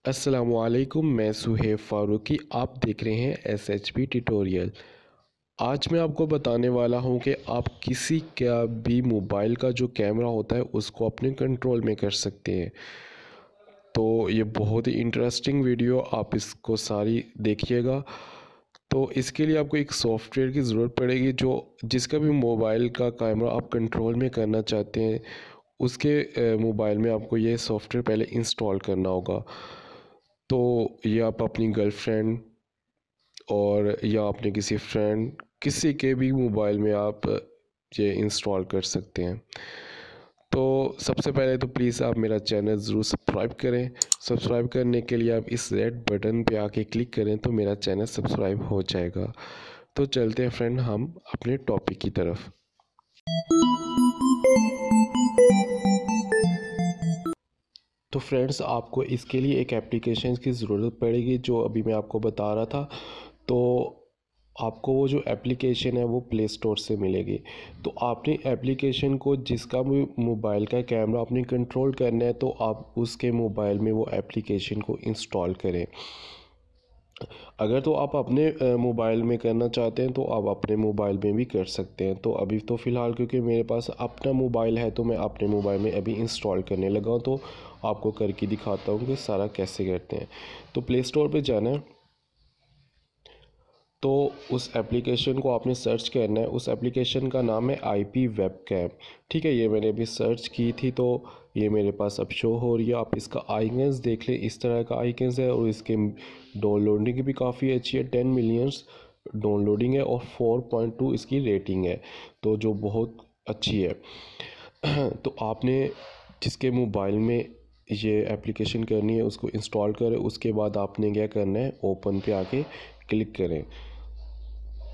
अस्सलामुअलैकुम, मैं सुहेब फ़ारूकी। आप देख रहे हैं SHP ट्यूटोरियल। आज मैं आपको बताने वाला हूं कि आप किसी का भी मोबाइल का जो कैमरा होता है उसको अपने कंट्रोल में कर सकते हैं। तो ये बहुत ही इंटरेस्टिंग वीडियो, आप इसको सारी देखिएगा। तो इसके लिए आपको एक सॉफ्टवेयर की ज़रूरत पड़ेगी जो जिसका भी मोबाइल का कैमरा आप कंट्रोल में करना चाहते हैं उसके मोबाइल में आपको ये सॉफ्टवेयर पहले इंस्टॉल करना होगा। तो ये आप अपनी गर्लफ्रेंड और या अपने किसी फ्रेंड किसी के भी मोबाइल में आप ये इंस्टॉल कर सकते हैं। तो सबसे पहले तो प्लीज़ आप मेरा चैनल ज़रूर सब्सक्राइब करें। सब्सक्राइब करने के लिए आप इस रेड बटन पे आके क्लिक करें तो मेरा चैनल सब्सक्राइब हो जाएगा। तो चलते हैं फ्रेंड हम अपने टॉपिक की तरफ। तो फ्रेंड्स, आपको इसके लिए एक एप्लीकेशन की ज़रूरत पड़ेगी जो अभी मैं आपको बता रहा था। तो आपको वो जो एप्लीकेशन है वो प्ले स्टोर से मिलेगी। तो आपने एप्लीकेशन को जिसका भी मोबाइल का कैमरा आपने कंट्रोल करना है तो आप उसके मोबाइल में वो एप्लीकेशन को इंस्टॉल करें। अगर तो आप अपने मोबाइल में करना चाहते हैं तो आप अपने मोबाइल में भी कर सकते हैं। तो अभी तो फ़िलहाल क्योंकि मेरे पास अपना मोबाइल है तो मैं अपने मोबाइल में अभी इंस्टॉल करने लगा हूँ, तो आपको करके दिखाता हूँ कि सारा कैसे करते हैं। तो प्ले स्टोर पे जाना है, तो उस एप्लीकेशन को आपने सर्च करना है। उस एप्लीकेशन का नाम है IP वेबकैम। ठीक है, ये मैंने अभी सर्च की थी तो ये मेरे पास अब शो हो रही है। आप इसका आइकन्स देख लें, इस तरह का आइकन्स है और इसके डाउनलोडिंग भी काफ़ी अच्छी है। 10 मिलियंस डाउनलोडिंग है और 4.2 इसकी रेटिंग है, तो जो बहुत अच्छी है। तो आपने जिसके मोबाइल में ये एप्लीकेशन करनी है उसको इंस्टॉल करें। उसके बाद आपने क्या करना है, ओपन पे आके क्लिक करें।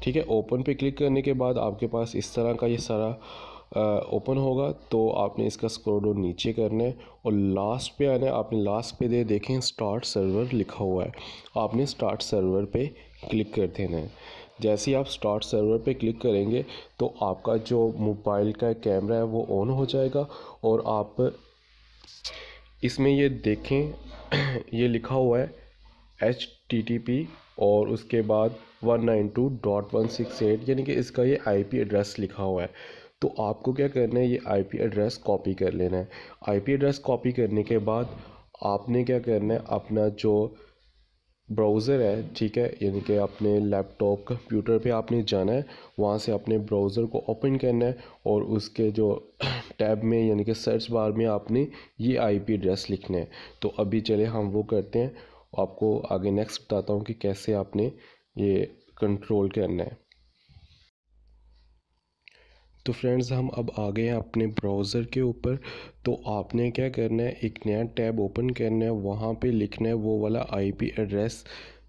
ठीक है, ओपन पे क्लिक करने के बाद आपके पास इस तरह का ये सारा ओपन होगा। तो आपने इसका स्क्रॉल डाउन नीचे करना है और लास्ट पे आना है। आपने लास्ट पे दे देखें स्टार्ट सर्वर लिखा हुआ है, आपने स्टार्ट सर्वर पे क्लिक कर देना है। जैसे ही आप स्टार्ट सर्वर पे क्लिक करेंगे तो आपका जो मोबाइल का कैमरा है वो ऑन हो जाएगा। और आप इसमें ये देखें ये लिखा हुआ है HTTP और उसके बाद 192.168, यानी कि इसका ये IP एड्रेस लिखा हुआ है। तो आपको क्या करना है, ये IP एड्रेस कॉपी कर लेना है। IP एड्रेस कॉपी करने के बाद आपने क्या करना है, अपना जो ब्राउज़र है, ठीक है, यानी कि अपने लैपटॉप कंप्यूटर पे आपने जाना है, वहाँ से अपने ब्राउज़र को ओपन करना है और उसके जो टैब में यानी कि सर्च बार में आपने ये IP एड्रेस लिखना है। तो अभी चले हम वो करते हैं, आपको आगे नेक्स्ट बताता हूँ कि कैसे आपने ये कंट्रोल करना है। तो फ्रेंड्स, हम अब आ गए हैं अपने ब्राउज़र के ऊपर। तो आपने क्या करना है, एक नया टैब ओपन करना है, वहाँ पे लिखना है वो वाला IP एड्रेस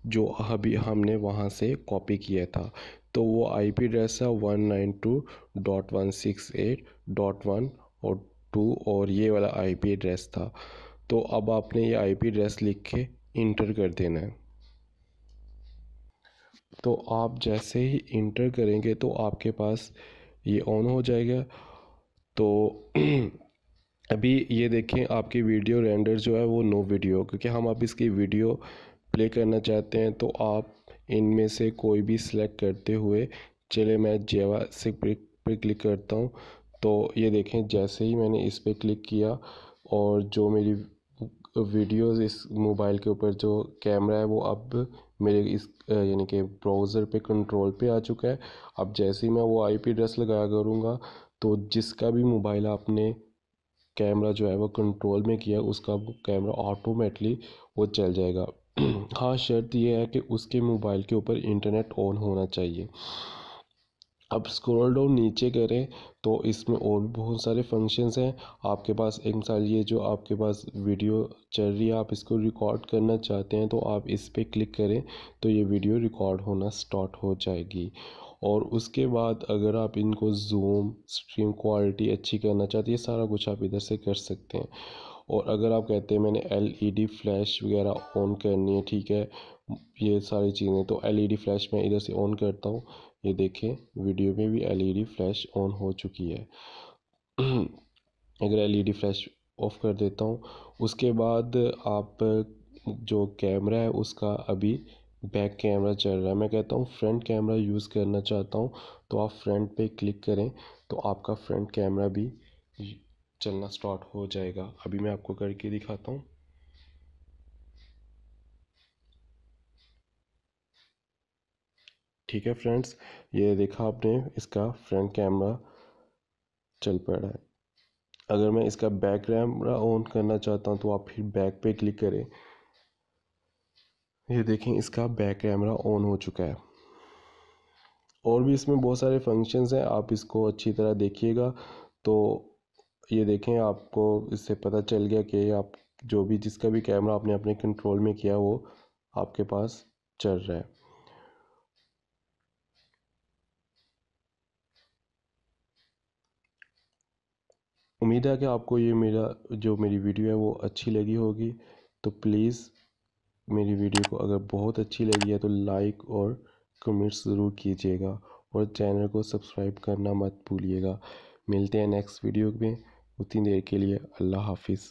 जो अभी हमने वहाँ से कॉपी किया था। तो वो IP एड्रेस है 192.168.1 और 2 और ये वाला IP एड्रेस था। तो अब आपने ये IP एड्रेस लिख के इंटर कर देना है। तो आप जैसे ही इंटर करेंगे तो आपके पास ये ऑन हो जाएगा। तो अभी ये देखें आपकी वीडियो रेंडर जो है वो नो वीडियो, क्योंकि हम अब इसकी वीडियो प्ले करना चाहते हैं। तो आप इनमें से कोई भी सिलेक्ट करते हुए चले, मैं जेवा से पे क्लिक करता हूँ। तो ये देखें जैसे ही मैंने इस पर क्लिक किया और जो मेरी वीडियोस इस मोबाइल के ऊपर जो कैमरा है वो अब मेरे इस यानी कि ब्राउज़र पे कंट्रोल पे आ चुका है। अब जैसे ही मैं वो IP एड्रेस लगाया करूँगा तो जिसका भी मोबाइल आपने कैमरा जो है वो कंट्रोल में किया उसका कैमरा ऑटोमेटली वो चल जाएगा। हाँ, शर्त ये है कि उसके मोबाइल के ऊपर इंटरनेट ऑन होना चाहिए। अब स्क्रॉल डाउन नीचे करें तो इसमें और बहुत सारे फंक्शंस हैं आपके पास। एक मिसाल ये जो आपके पास वीडियो चल रही है, आप इसको रिकॉर्ड करना चाहते हैं तो आप इस पर क्लिक करें तो ये वीडियो रिकॉर्ड होना स्टार्ट हो जाएगी। और उसके बाद अगर आप इनको जूम स्ट्रीम क्वालिटी अच्छी करना चाहते हैं, ये सारा कुछ आप इधर से कर सकते हैं। और अगर आप कहते हैं मैंने LED फ्लैश वगैरह ऑन करनी है, ठीक है, ये सारी चीज़ें, तो LED फ्लैश मैं इधर से ऑन करता हूँ। ये देखें वीडियो में भी LED फ्लैश ऑन हो चुकी है। अगर LED फ्लैश ऑफ कर देता हूँ, उसके बाद आप जो कैमरा है उसका अभी बैक कैमरा चल रहा है। मैं कहता हूँ फ्रंट कैमरा यूज़ करना चाहता हूँ तो आप फ्रंट पे क्लिक करें तो आपका फ्रंट कैमरा भी चलना स्टार्ट हो जाएगा। अभी मैं आपको करके दिखाता हूँ। ठीक है फ्रेंड्स, ये देखा आपने, इसका फ्रंट कैमरा चल पड़ा है। अगर मैं इसका बैक कैमरा ऑन करना चाहता हूँ तो आप फिर बैक पे क्लिक करें। ये देखें, इसका बैक कैमरा ऑन हो चुका है। और भी इसमें बहुत सारे फंक्शंस हैं, आप इसको अच्छी तरह देखिएगा। तो ये देखें, आपको इससे पता चल गया कि आप जो भी जिसका भी कैमरा आपने अपने कंट्रोल में किया वो आपके पास चल रहा है। उम्मीद है कि आपको ये मेरी वीडियो है वो अच्छी लगी होगी। तो प्लीज़ मेरी वीडियो को अगर बहुत अच्छी लगी है तो लाइक और कमेंट्स ज़रूर कीजिएगा और चैनल को सब्सक्राइब करना मत भूलिएगा। मिलते हैं नेक्स्ट वीडियो में। उतनी देर के लिए अल्लाह हाफिज़।